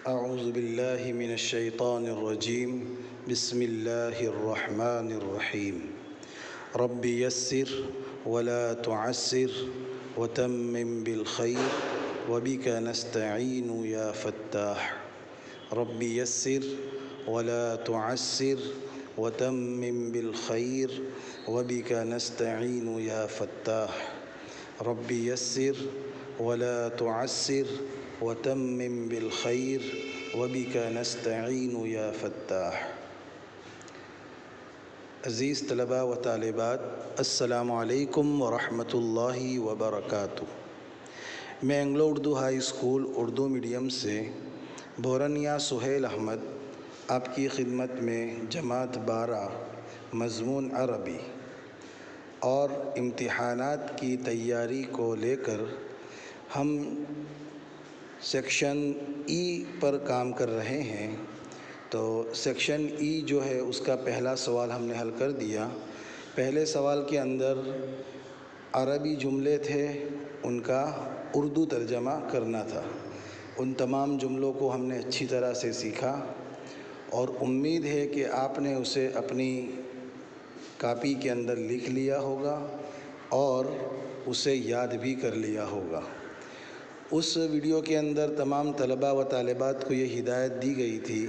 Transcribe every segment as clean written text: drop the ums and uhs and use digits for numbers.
أعوذ بالله من الشيطان الرجيم بسم الله الرحمن الرحيم رب يسر ولا تعسر وتمم بالخير وبك نستعين يا فتاح رب يسر ولا تعسر وتمم بالخير وبك نستعين يا فتاح رب يسر ولا تعسر وتمم بالخير وبك نستعين يا فتاح۔ عزیز طلباء و طالبات، السلام علیکم ورحمۃ اللہ وبرکاتہ۔ میں Anglo Urdu high school Urdu medium سے بورنیہ سہیل احمد آپ کی خدمت میں جماعت 12 مضمون عربی اور امتحانات کی تیاری کو لے کر ہم سیکشن ای پر کام کر رہے ہیں۔ تو سیکشن ای جو ہے اس کا پہلا سوال ہم نے حل کر دیا۔ پہلے سوال کے اندر عربی جملے تھے، ان کا اردو ترجمہ کرنا تھا۔ ان تمام جملوں کو ہم نے اچھی طرح سے سیکھا اور امید ہے کہ آپ نے اسے اپنی کاپی کے اندر لکھ لیا ہوگا اور اسے یاد بھی کر لیا ہوگا۔ اس ویڈیو کے اندر تمام طلباء و طالبات کو یہ ہدایت دی گئی تھی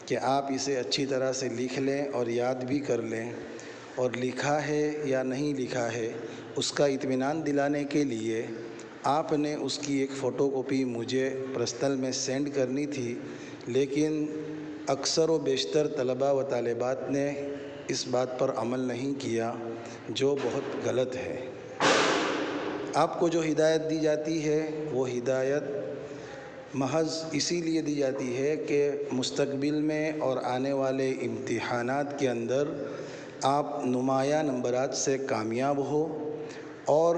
کہ آپ اسے اچھی طرح سے لکھ لیں اور یاد بھی کر لیں، اور لکھا ہے یا نہیں لکھا ہے اس کا اطمینان دلانے کے لیے آپ نے اس کی ایک فوٹو کاپی مجھے پرسنل میں سینڈ کرنی تھی، لیکن اکثر و بیشتر طلباء و طالبات نے اس بات پر عمل نہیں کیا، جو بہت غلط ہے۔ آپ کو جو ہدایت دی جاتی ہے وہ ہدایت محض اسی لیے دی جاتی ہے کہ مستقبل میں اور آنے والے امتحانات کے اندر آپ نمایاں نمبرات سے کامیاب ہو، اور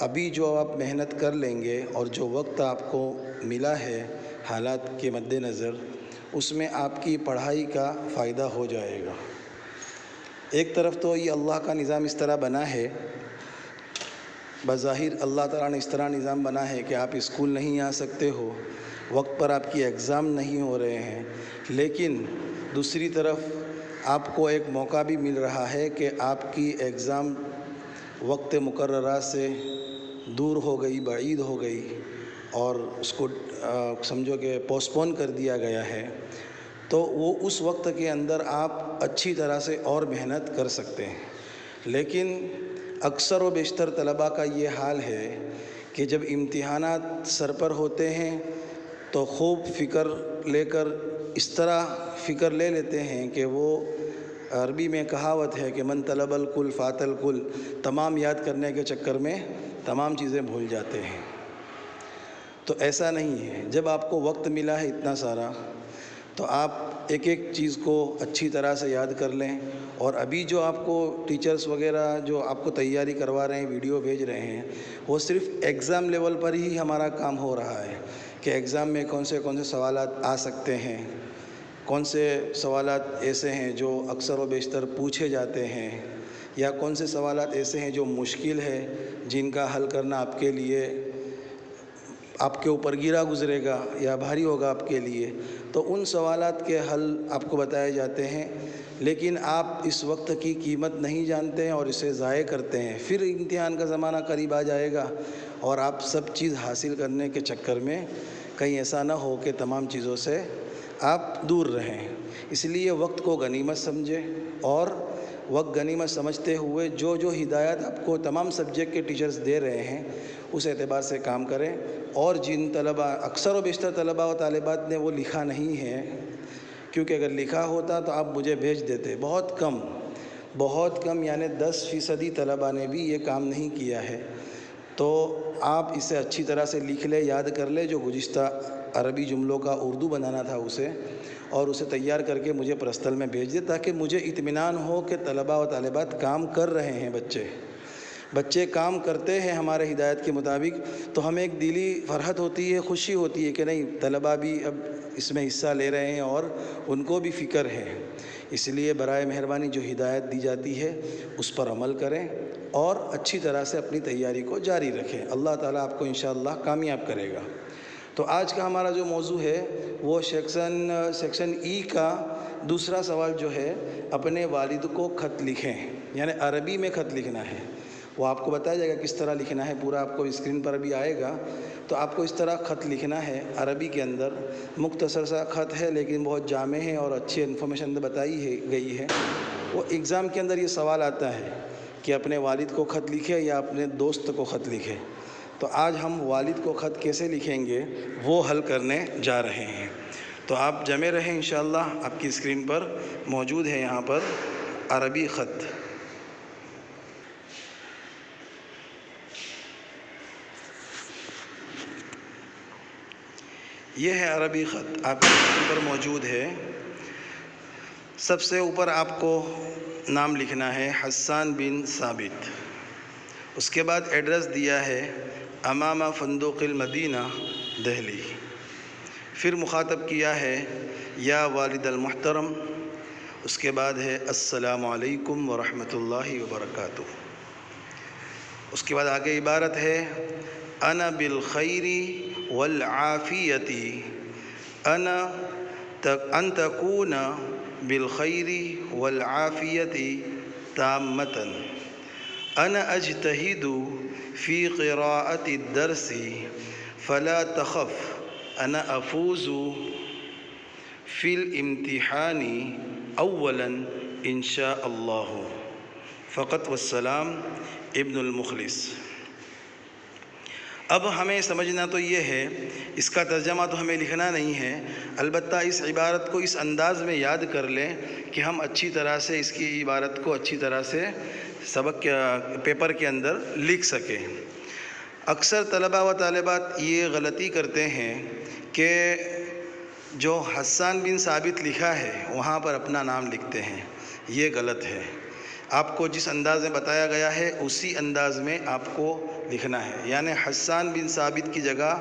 ابھی جو آپ محنت کر لیں گے اور جو وقت آپ کو ملا ہے حالات کے مد نظر، اس میں آپ کی پڑھائی کا فائدہ ہو جائے گا۔ ایک طرف تو یہ اللہ کا نظام اس طرح بنا ہے، بظاہر اللہ تعالیٰ نے اس طرح نظام بنا ہے کہ آپ اسکول نہیں آ سکتے ہو، وقت پر آپ کی ایگزام نہیں ہو رہے ہیں، لیکن دوسری طرف آپ کو ایک موقع بھی مل رہا ہے کہ آپ کی ایگزام وقت مقررہ سے دور ہو گئی، بعید ہو گئی، اور اس کو سمجھو کہ پوسپون کر دیا گیا ہے، تو وہ اس وقت کے اندر آپ اچھی طرح سے اور محنت کر سکتے ہیں۔ لیکن اکثر و بیشتر طلباء کا یہ حال ہے کہ جب امتحانات سر پر ہوتے ہیں تو خوب فکر لے کر اس طرح فکر لے لیتے ہیں کہ وہ عربی میں کہاوت ہے کہ من طلب الکل فات الکل، تمام یاد کرنے کے چکر میں تمام چیزیں بھول جاتے ہیں۔ تو ایسا نہیں ہے، جب آپ کو وقت ملا ہے اتنا سارا تو آپ ایک ایک چیز کو اچھی طرح سے یاد کر لیں، اور ابھی جو آپ کو ٹیچرز وغیرہ جو آپ کو تیاری کروا رہے ہیں، ویڈیو بھیج رہے ہیں، وہ صرف ایگزام لیول پر ہی ہمارا کام ہو رہا ہے کہ ایگزام میں کون سے سوالات آ سکتے ہیں، کون سے سوالات ایسے ہیں جو اکثر و بیشتر پوچھے جاتے ہیں، یا کون سے سوالات ایسے ہیں جو مشکل ہے، جن کا حل کرنا آپ کے لیے آپ کے اوپر گرا گزرے گا یا بھاری ہوگا آپ کے لیے، تو ان سوالات کے حل آپ کو بتائے جاتے ہیں، لیکن آپ اس وقت کی قیمت نہیں جانتے ہیں اور اسے ضائع کرتے ہیں۔ پھر امتحان کا زمانہ قریب آ جائے گا اور آپ سب چیز حاصل کرنے کے چکر میں کہیں ایسا نہ ہو کہ تمام چیزوں سے آپ دور رہیں۔ اس لیے وقت کو غنیمت سمجھیں، اور وقت غنیمت سمجھتے ہوئے جو ہدایت آپ کو تمام سبجیکٹ کے ٹیچرز دے رہے ہیں اس اعتبار سے کام کریں۔ اور جن طلباء اکثر و بیشتر طلباء و طالبات نے وہ لکھا نہیں ہے، کیونکہ اگر لکھا ہوتا تو آپ مجھے بھیج دیتے، بہت کم یعنی 10% طلباء نے بھی یہ کام نہیں کیا ہے، تو آپ اسے اچھی طرح سے لکھ لیں، یاد کر لیں، جو گزشتہ عربی جملوں کا اردو بنانا تھا اسے، اور اسے تیار کر کے مجھے پرسنل میں بھیج دیں، تاکہ مجھے اطمینان ہو کہ طلباء و طالبات کام کر رہے ہیں۔ بچے کام کرتے ہیں ہمارے ہدایت کے مطابق، تو ہمیں ایک دلی فرحت ہوتی ہے، خوشی ہوتی ہے کہ نہیں، طلباء بھی اب اس میں حصہ لے رہے ہیں اور ان کو بھی فکر ہے۔ اس لیے برائے مہربانی جو ہدایت دی جاتی ہے اس پر عمل کریں اور اچھی طرح سے اپنی تیاری کو جاری رکھیں۔ اللہ تعالیٰ آپ کو انشاءاللہ کامیاب کرے گا۔ تو آج کا ہمارا جو موضوع ہے وہ سیکشن ای کا دوسرا سوال جو ہے، اپنے والد کو خط لکھیں، یعنی عربی میں خط لکھنا ہے۔ وہ آپ کو بتایا جائے گا کس طرح لکھنا ہے، پورا آپ کو اسکرین پر بھی آئے گا۔ تو آپ کو اس طرح خط لکھنا ہے عربی کے اندر، مختصر سا خط ہے لیکن بہت جامع ہے اور اچھی انفارمیشن گئی ہے۔ وہ ایگزام کے اندر یہ سوال آتا ہے کہ اپنے والد کو خط لکھے یا اپنے دوست کو خط لکھے۔ تو آج ہم والد کو خط کیسے لکھیں گے وہ حل کرنے جا رہے ہیں۔ تو آپ جمے رہیں انشاءاللہ، آپ کی اسکرین پر موجود ہے یہاں پر عربی خط۔ یہ ہے عربی خط، آپ کی اسکرین پر موجود ہے۔ سب سے اوپر آپ کو نام لکھنا ہے حسان بن ثابت، اس کے بعد ایڈریس دیا ہے امام فندق المدینہ دہلی، پھر مخاطب کیا ہے یا والد المحترم، اس کے بعد ہے السلام علیکم ورحمۃ اللہ وبرکاتہ۔ اس کے بعد آگے عبارت ہے انا بالخیر والعافیت، ان تکون بالخیر والعافیت تامۃ، انا اجتہد فی قراءۃ الدرس فلا تخف، انا افوز فی الامتحان اولا ان شاء اللہ، فقط والسلام ابن المخلص۔ اب ہمیں سمجھنا تو یہ ہے، اس کا ترجمہ تو ہمیں لکھنا نہیں ہے، البتہ اس عبارت کو اس انداز میں یاد کر لیں کہ ہم اچھی طرح سے اس کی عبارت کو اچھی طرح سے سبق پیپر کے اندر لکھ سکیں۔ اکثر طلباء و طالبات یہ غلطی کرتے ہیں کہ جو حسان بن ثابت لکھا ہے وہاں پر اپنا نام لکھتے ہیں، یہ غلط ہے۔ آپ کو جس انداز میں بتایا گیا ہے اسی انداز میں آپ کو لکھنا ہے، یعنی حسان بن ثابت کی جگہ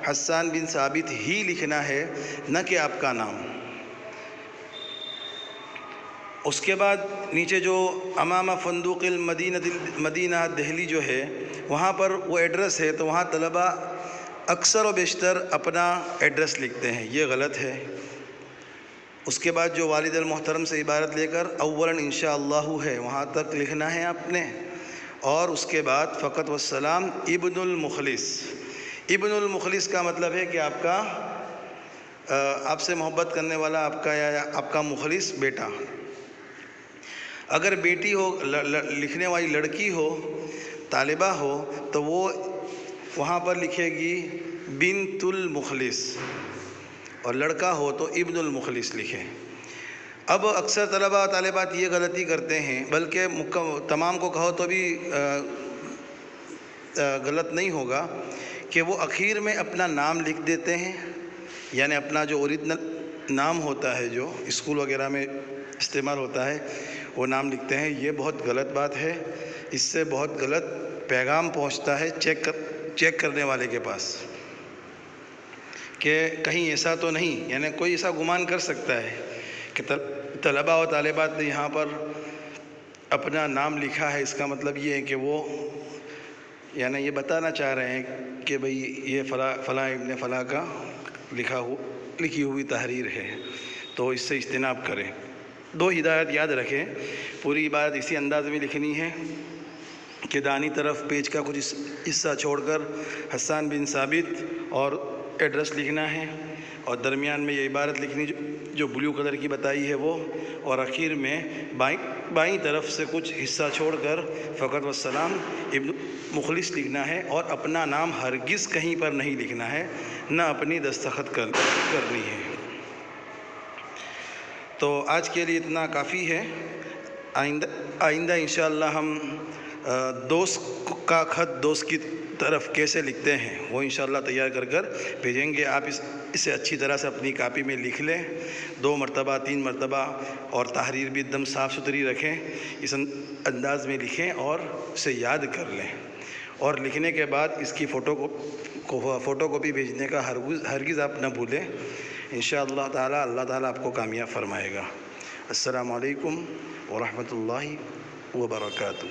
حسان بن ثابت ہی لکھنا ہے، نہ کہ آپ کا نام۔ اس کے بعد نیچے جو امام فندق المدینہ دہلی جو ہے وہاں پر وہ ایڈریس ہے، تو وہاں طلباء اکثر و بیشتر اپنا ایڈریس لکھتے ہیں، یہ غلط ہے۔ اس کے بعد جو والد المحترم سے عبارت لے کر اولا انشاءاللہ ہے وہاں تک لکھنا ہے آپ نے، اور اس کے بعد فقط والسلام ابن المخلص۔ ابن المخلص کا مطلب ہے کہ آپ سے محبت کرنے والا آپ کا مخلص بیٹا۔ اگر بیٹی ہو، لکھنے والی لڑکی ہو، طالبہ ہو، تو وہ وہاں پر لکھے گی بنت المخلص، اور لڑکا ہو تو ابن المخلص لکھیں۔ اب اکثر طلباء طالبات یہ غلطی کرتے ہیں، بلکہ تمام کو کہو تو بھی غلط نہیں ہوگا، کہ وہ اخیر میں اپنا نام لکھ دیتے ہیں، یعنی اپنا جو اوریجنل نام ہوتا ہے جو اسکول وغیرہ میں استعمال ہوتا ہے وہ نام لکھتے ہیں۔ یہ بہت غلط بات ہے، اس سے بہت غلط پیغام پہنچتا ہے چیک کرنے والے کے پاس کہ کہیں ایسا تو نہیں، یعنی کوئی ایسا گمان کر سکتا ہے کہ طلباء و طالبات نے یہاں پر اپنا نام لکھا ہے، اس کا مطلب یہ ہے کہ وہ یعنی یہ بتانا چاہ رہے ہیں کہ بھئی یہ فلاں ابن فلاں کا لکھی ہوئی تحریر ہے، تو اس سے اجتناب کریں۔ دو ہدایت یاد رکھیں، پوری عبارت اسی انداز میں لکھنی ہے کہ دانی طرف پیج کا کچھ حصہ چھوڑ کر حسان بن ثابت اور ایڈریس لکھنا ہے، اور درمیان میں یہ عبارت لکھنی جو بلیو کلر کی بتائی ہے وہ، اور اخیر میں بائیں طرف سے کچھ حصہ چھوڑ کر فقط والسلام ابن مخلص لکھنا ہے، اور اپنا نام ہرگز کہیں پر نہیں لکھنا ہے، نہ اپنی دستخط کرنی ہے۔ تو آج کے لیے اتنا کافی ہے۔ آئندہ انشاءاللہ ہم دوست کا خط دوست کی طرف کیسے لکھتے ہیں وہ انشاءاللہ تیار کر بھیجیں گے۔ آپ اسے اچھی طرح سے اپنی کاپی میں لکھ لیں، 2 مرتبہ 3 مرتبہ، اور تحریر بھی ایک دم صاف ستھری رکھیں، اس انداز میں لکھیں اور اسے یاد کر لیں، اور لکھنے کے بعد اس کی فوٹو کاپی بھیجنے کا ہرگز آپ نہ بھولیں۔ انشاءاللہ تعالی اللہ تعالیٰ آپ کو کامیاب فرمائے گا۔ السلام علیکم ورحمۃ اللہ وبرکاتہ۔